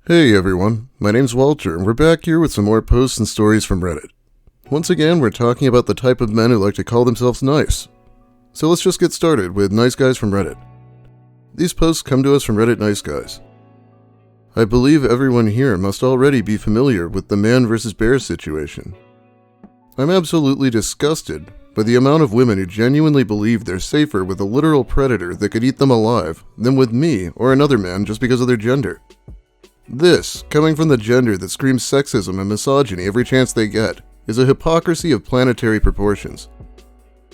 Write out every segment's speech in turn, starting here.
Hey everyone, my name's Walter, and we're back here with some more posts and stories from Reddit. Once again, we're talking about the type of men who like to call themselves nice. So let's just get started with Nice Guys from Reddit. These posts come to us from Reddit Nice Guys. I believe everyone here must already be familiar with the man versus bear situation. I'm absolutely disgusted by the amount of women who genuinely believe they're safer with a literal predator that could eat them alive than with me or another man just because of their gender. This, coming from the gender that screams sexism and misogyny every chance they get, is a hypocrisy of planetary proportions.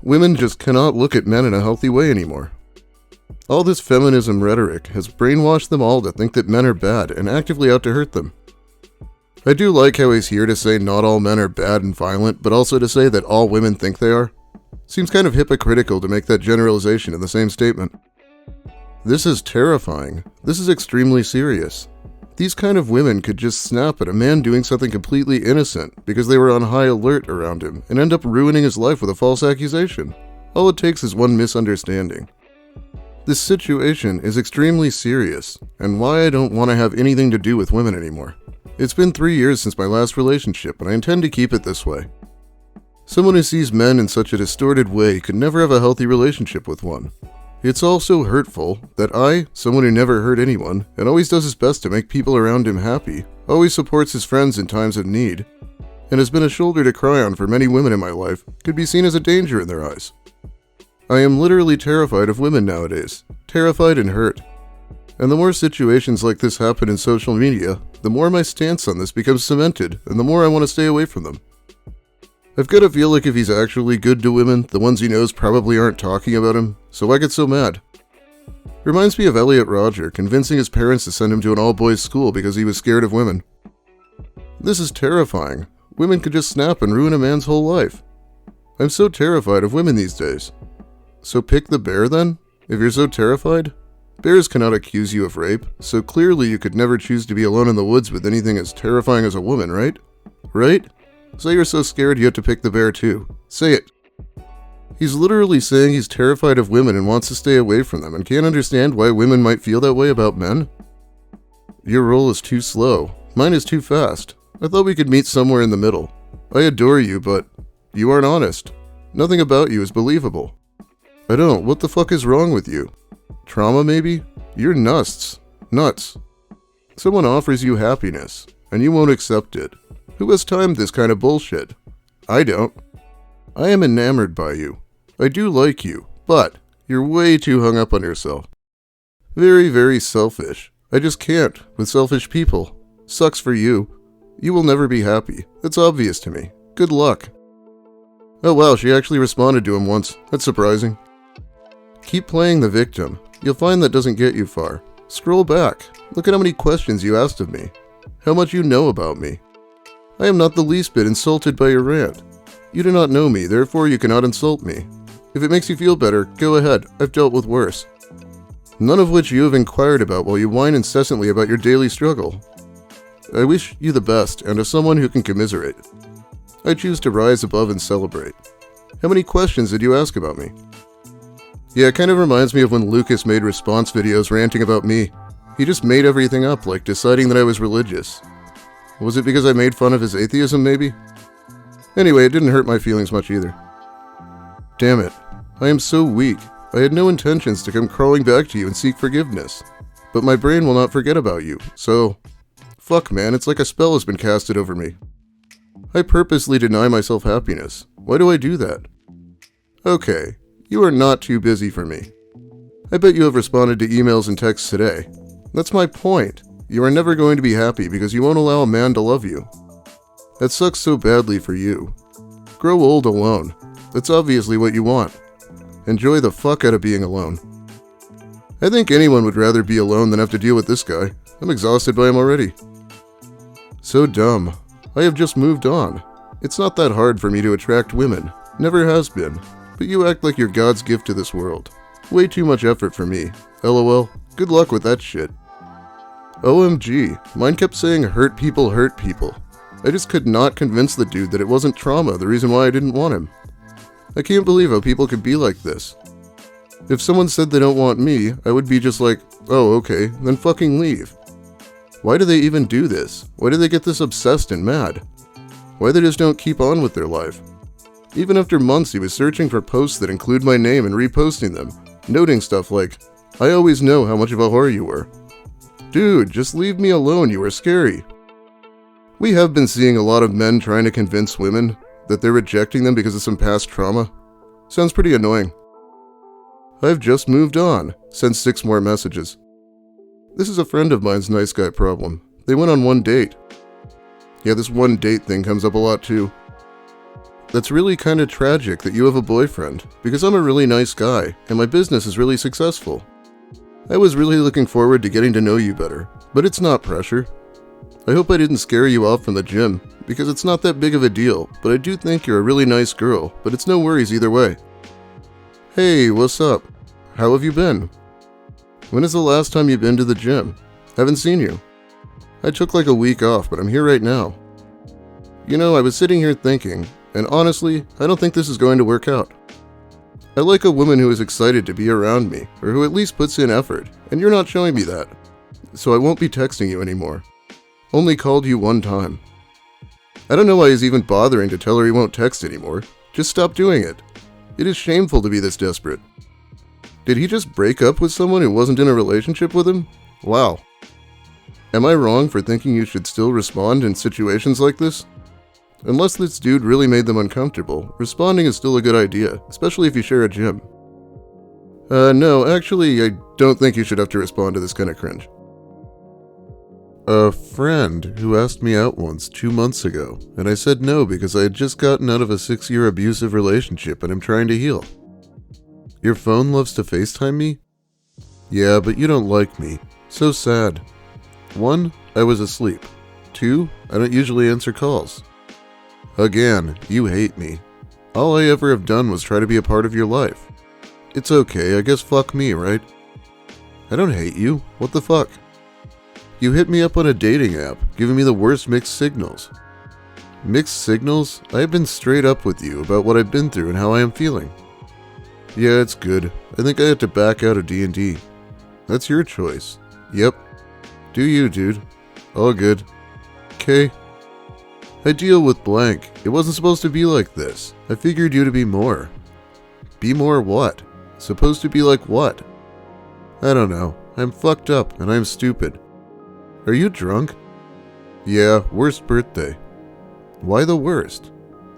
Women just cannot look at men in a healthy way anymore. All this feminism rhetoric has brainwashed them all to think that men are bad and actively out to hurt them. I do like how he's here to say not all men are bad and violent, but also to say that all women think they are. Seems kind of hypocritical to make that generalization in the same statement. This is terrifying. This is extremely serious. These kind of women could just snap at a man doing something completely innocent because they were on high alert around him and end up ruining his life with a false accusation. All it takes is one misunderstanding. This situation is extremely serious, and why I don't want to have anything to do with women anymore. It's been 3 years since my last relationship, and I intend to keep it this way. Someone who sees men in such a distorted way could never have a healthy relationship with one. It's also hurtful that someone who never hurt anyone, and always does his best to make people around him happy, always supports his friends in times of need, and has been a shoulder to cry on for many women in my life, could be seen as a danger in their eyes. I am literally terrified of women nowadays, terrified and hurt. And the more situations like this happen in social media, the more my stance on this becomes cemented, and the more I want to stay away from them. I've got to feel like if he's actually good to women, the ones he knows probably aren't talking about him, so why get so mad? Reminds me of Elliot Rodger convincing his parents to send him to an all-boys school because he was scared of women. This is terrifying. Women could just snap and ruin a man's whole life. I'm so terrified of women these days. So pick the bear then, if you're so terrified? Bears cannot accuse you of rape, so clearly you could never choose to be alone in the woods with anything as terrifying as a woman, right? Right? Say you're so scared you have to pick the bear too. Say it. He's literally saying he's terrified of women and wants to stay away from them and can't understand why women might feel that way about men. Your roll is too slow. Mine is too fast. I thought we could meet somewhere in the middle. I adore you, but you aren't honest. Nothing about you is believable. I don't. What the fuck is wrong with you? Trauma maybe? You're nuts. Nuts. Someone offers you happiness, and you won't accept it. Who has timed this kind of bullshit? I don't. I am enamored by you. I do like you, but you're way too hung up on yourself. Very, very selfish. I just can't with selfish people. Sucks for you. You will never be happy. That's obvious to me. Good luck. Oh wow, she actually responded to him once. That's surprising. Keep playing the victim. You'll find that doesn't get you far. Scroll back. Look at how many questions you asked of me. How much you know about me. I am not the least bit insulted by your rant. You do not know me, therefore you cannot insult me. If it makes you feel better, go ahead. I've dealt with worse. None of which you have inquired about while you whine incessantly about your daily struggle. I wish you the best and are someone who can commiserate. I choose to rise above and celebrate. How many questions did you ask about me? Yeah, it kind of reminds me of when Lucas made response videos ranting about me. He just made everything up, like deciding that I was religious. Was it because I made fun of his atheism, maybe? Anyway, it didn't hurt my feelings much either. Damn it. I am so weak. I had no intentions to come crawling back to you and seek forgiveness. But my brain will not forget about you, so... Fuck, man, it's like a spell has been casted over me. I purposely deny myself happiness. Why do I do that? Okay, you are not too busy for me. I bet you have responded to emails and texts today. That's my point. You are never going to be happy because you won't allow a man to love you. That sucks so badly for you. Grow old alone. That's obviously what you want. Enjoy the fuck out of being alone. I think anyone would rather be alone than have to deal with this guy. I'm exhausted by him already. So dumb. I have just moved on. It's not that hard for me to attract women. Never has been. But you act like you're God's gift to this world. Way too much effort for me. LOL. Good luck with that shit. OMG. Mine kept saying hurt people hurt people. I just could not convince the dude that it wasn't trauma the reason why I didn't want him. I can't believe how people could be like this. If someone said they don't want me, I would be just like, oh okay, then fucking leave. Why do they even do this? Why do they get this obsessed and mad? Why they just don't keep on with their life? Even after months he was searching for posts that include my name and reposting them, noting stuff like, "I always know how much of a whore you were." Dude, just leave me alone, you are scary. We have been seeing a lot of men trying to convince women that they're rejecting them because of some past trauma. Sounds pretty annoying. I've just moved on. Sent 6 more messages. This is a friend of mine's nice guy problem. They went on 1 date. Yeah, this 1 date thing comes up a lot too. That's really kind of tragic that you have a boyfriend, because I'm a really nice guy, and my business is really successful. I was really looking forward to getting to know you better, but it's not pressure. I hope I didn't scare you off from the gym, because it's not that big of a deal, but I do think you're a really nice girl, but it's no worries either way. Hey, what's up? How have you been? When is the last time you've been to the gym? Haven't seen you. I took like a week off, but I'm here right now. You know, I was sitting here thinking, and honestly, I don't think this is going to work out. I like a woman who is excited to be around me, or who at least puts in effort, and you're not showing me that. So I won't be texting you anymore. Only called you 1 time. I don't know why he's even bothering to tell her he won't text anymore. Just stop doing it. It is shameful to be this desperate. Did he just break up with someone who wasn't in a relationship with him? Wow. Am I wrong for thinking you should still respond in situations like this? Unless this dude really made them uncomfortable, responding is still a good idea, especially if you share a gym. No, actually, I don't think you should have to respond to this kind of cringe. A friend who asked me out once 2 months ago, and I said no because I had just gotten out of a 6-year abusive relationship and I'm trying to heal. Your phone loves to FaceTime me? Yeah, but you don't like me. So sad. 1, I was asleep. 2, I don't usually answer calls. Again, you hate me. All I ever have done was try to be a part of your life. It's okay, I guess fuck me, right? I don't hate you. What the fuck? You hit me up on a dating app, giving me the worst mixed signals. Mixed signals? I have been straight up with you about what I've been through and how I am feeling. Yeah, it's good. I think I have to back out of D&D. That's your choice. Yep. Do you, dude. All good. Okay. I deal with blank. It wasn't supposed to be like this. I figured you to be more. Be more what? Supposed to be like what? I don't know. I'm fucked up and I'm stupid. Are you drunk? Yeah, worst birthday. Why the worst?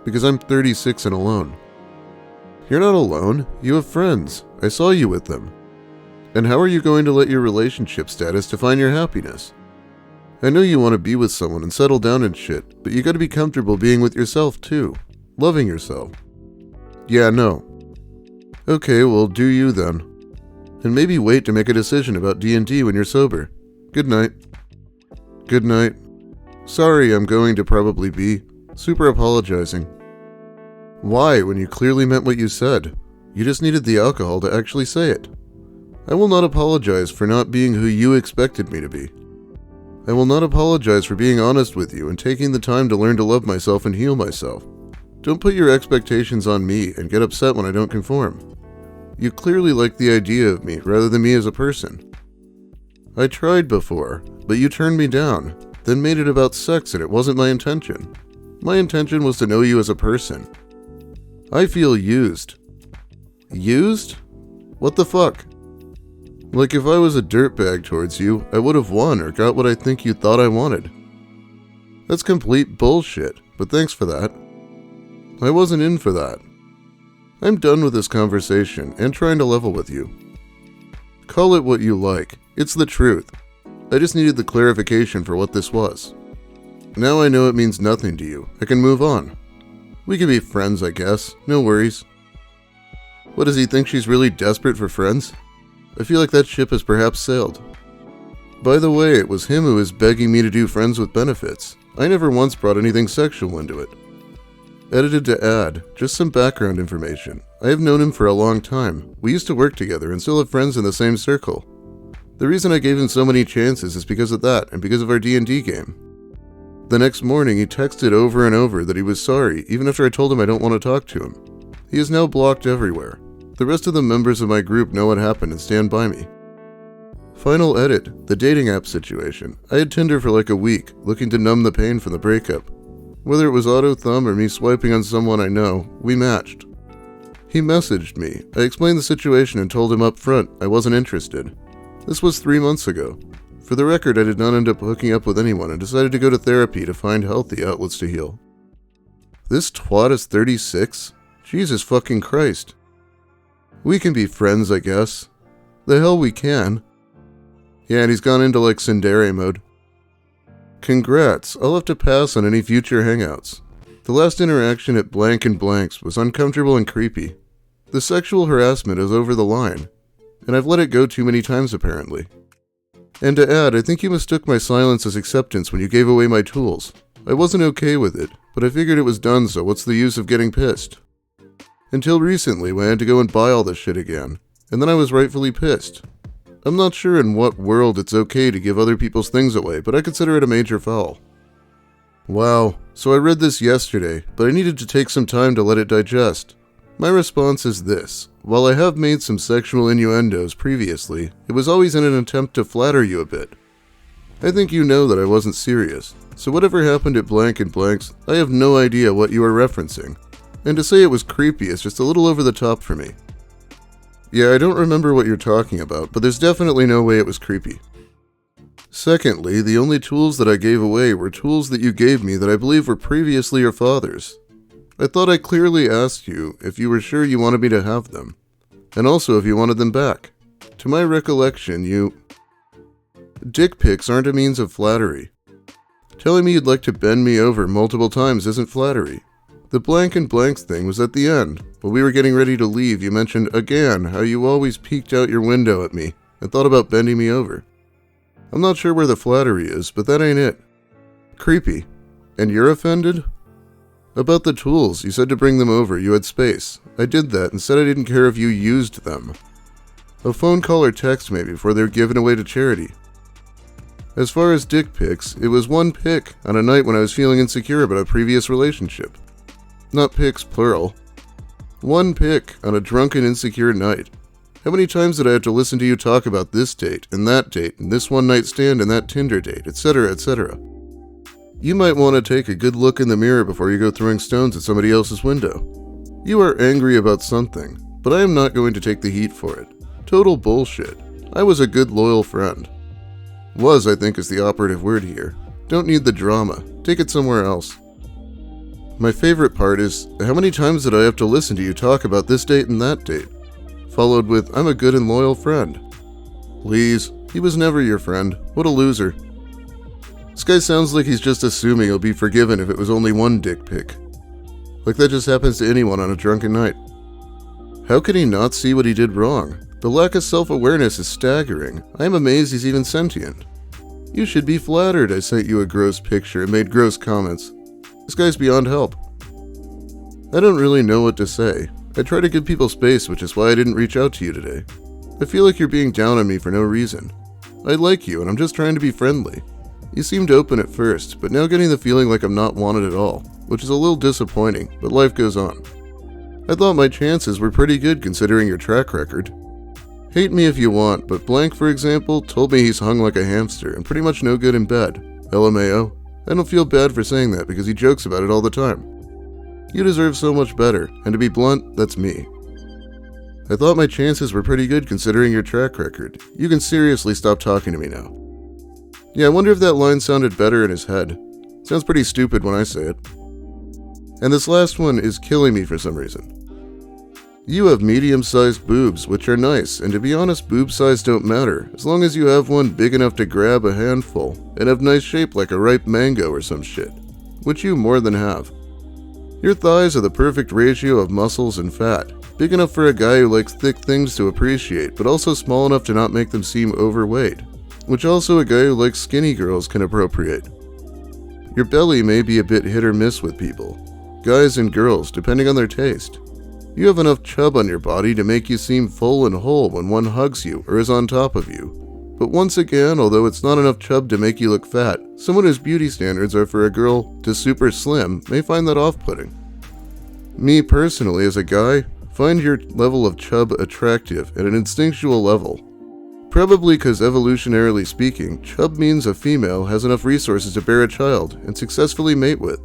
Because I'm 36 and alone. You're not alone. You have friends. I saw you with them. And how are you going to let your relationship status define your happiness? I know you want to be with someone and settle down and shit, but you gotta be comfortable being with yourself too. Loving yourself. Yeah, no. Okay, well, do you then. And maybe wait to make a decision about D&D when you're sober. Good night. Good night. Sorry, I'm going to probably be. Super apologizing. Why, when you clearly meant what you said? You just needed the alcohol to actually say it. I will not apologize for not being who you expected me to be. I will not apologize for being honest with you and taking the time to learn to love myself and heal myself. Don't put your expectations on me and get upset when I don't conform. You clearly like the idea of me rather than me as a person. I tried before, but you turned me down, then made it about sex and it wasn't my intention. My intention was to know you as a person. I feel used. Used? What the fuck? Like if I was a dirtbag towards you, I would have won or got what I think you thought I wanted. That's complete bullshit, but thanks for that. I wasn't in for that. I'm done with this conversation and trying to level with you. Call it what you like. It's the truth. I just needed the clarification for what this was. Now I know it means nothing to you. I can move on. We can be friends, I guess. No worries. What, does he think she's really desperate for friends? I feel like that ship has perhaps sailed. By the way, it was him who was begging me to do friends with benefits. I never once brought anything sexual into it. Edited to add, just some background information. I have known him for a long time. We used to work together and still have friends in the same circle. The reason I gave him so many chances is because of that and because of our D&D game. The next morning, he texted over and over that he was sorry, even after I told him I don't want to talk to him. He is now blocked everywhere. The rest of the members of my group know what happened and stand by me. Final edit, the dating app situation. I had Tinder for like a week, looking to numb the pain from the breakup. Whether it was auto thumb or me swiping on someone I know, we matched. He messaged me. I explained the situation and told him up front I wasn't interested. This was 3 months ago. For the record, I did not end up hooking up with anyone and decided to go to therapy to find healthy outlets to heal. This twat is 36? Jesus fucking Christ. We can be friends, I guess. The hell we can. Yeah, and he's gone into like tsundere mode. Congrats, I'll have to pass on any future hangouts. The last interaction at blank and blanks was uncomfortable and creepy. The sexual harassment is over the line, and I've let it go too many times apparently. And to add, I think you mistook my silence as acceptance when you gave away my tools. I wasn't okay with it, but I figured it was done, so what's the use of getting pissed? Until recently, when I had to go and buy all this shit again, and then I was rightfully pissed. I'm not sure in what world it's okay to give other people's things away, but I consider it a major foul. Wow, so I read this yesterday, but I needed to take some time to let it digest. My response is this. While I have made some sexual innuendos previously, it was always in an attempt to flatter you a bit. I think you know that I wasn't serious, so whatever happened at blank and blanks, I have no idea what you are referencing. And to say it was creepy is just a little over the top for me. Yeah, I don't remember what you're talking about, but there's definitely no way it was creepy. Secondly, the only tools that I gave away were tools that you gave me that I believe were previously your father's. I thought I clearly asked you if you were sure you wanted me to have them, and also if you wanted them back. To my recollection, Dick pics aren't a means of flattery. Telling me you'd like to bend me over multiple times isn't flattery. The blank and blanks thing was at the end. While we were getting ready to leave, you mentioned again how you always peeked out your window at me and thought about bending me over. I'm not sure where the flattery is, but that ain't it. Creepy. And you're offended? About the tools, you said to bring them over, you had space. I did that and said I didn't care if you used them. A phone call or text maybe before they were given away to charity. As far as dick pics, it was one pic on a night when I was feeling insecure about a previous relationship. Not pics, plural. One pic on a drunken, insecure night. How many times did I have to listen to you talk about this date, and this one night stand, and that Tinder date, etc., etc.? You might want to take a good look in the mirror before you go throwing stones at somebody else's window. You are angry about something, but I am not going to take the heat for it. Total bullshit. I was a good, loyal friend. Was, I think, is the operative word here. Don't need the drama. Take it somewhere else. My favorite part is, how many times did I have to listen to you talk about this date and that date? Followed with, I'm a good and loyal friend. Please, he was never your friend. What a loser. This guy sounds like he's just assuming he'll be forgiven if it was only one dick pic. Like that just happens to anyone on a drunken night. How could he not see what he did wrong? The lack of self-awareness is staggering. I am amazed he's even sentient. You should be flattered I sent you a gross picture and made gross comments. This guy's beyond help. I don't really know what to say. I try to give people space, which is why I didn't reach out to you today. I feel like you're being down on me for no reason. I like you, and I'm just trying to be friendly. You seemed open at first, but now getting the feeling like I'm not wanted at all, which is a little disappointing, but life goes on. I thought my chances were pretty good considering your track record. Hate me if you want, but Blank, for example, told me he's hung like a hamster and pretty much no good in bed. LMAO. I don't feel bad for saying that because he jokes about it all the time. You deserve so much better, and to be blunt, that's me. I thought my chances were pretty good considering your track record. You can seriously stop talking to me now. Yeah, I wonder if that line sounded better in his head. Sounds pretty stupid when I say it. And this last one is killing me for some reason. You have medium-sized boobs, which are nice, and to be honest, boob size don't matter, as long as you have one big enough to grab a handful, and have nice shape like a ripe mango or some shit, which you more than have. Your thighs are the perfect ratio of muscles and fat, big enough for a guy who likes thick things to appreciate, but also small enough to not make them seem overweight, which also a guy who likes skinny girls can appropriate. Your belly may be a bit hit or miss with people, guys and girls, depending on their taste. You have enough chub on your body to make you seem full and whole when one hugs you or is on top of you. But once again, although it's not enough chub to make you look fat, someone whose beauty standards are for a girl to super slim may find that off-putting. Me personally, as a guy, find your level of chub attractive at an instinctual level. Probably because evolutionarily speaking, chub means a female has enough resources to bear a child and successfully mate with.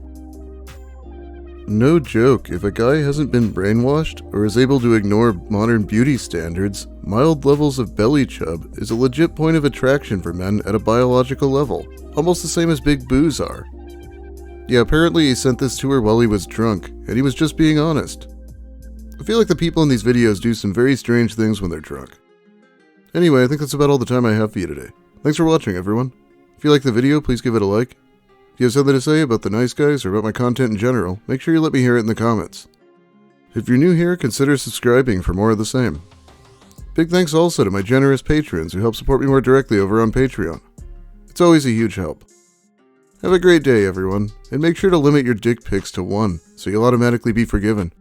No joke, if a guy hasn't been brainwashed or is able to ignore modern beauty standards, mild levels of belly chub is a legit point of attraction for men at a biological level, almost the same as big boos are. Yeah, apparently he sent this to her while he was drunk, and he was just being honest. I feel like the people in these videos do some very strange things when they're drunk. Anyway, I think that's about all the time I have for you today. Thanks for watching, everyone. If you liked the video, please give it a like. If you have something to say about the nice guys or about my content in general, make sure you let me hear it in the comments. If you're new here, consider subscribing for more of the same. Big thanks also to my generous patrons who help support me more directly over on Patreon. It's always a huge help. Have a great day, everyone, and make sure to limit your dick pics to 1, so you'll automatically be forgiven.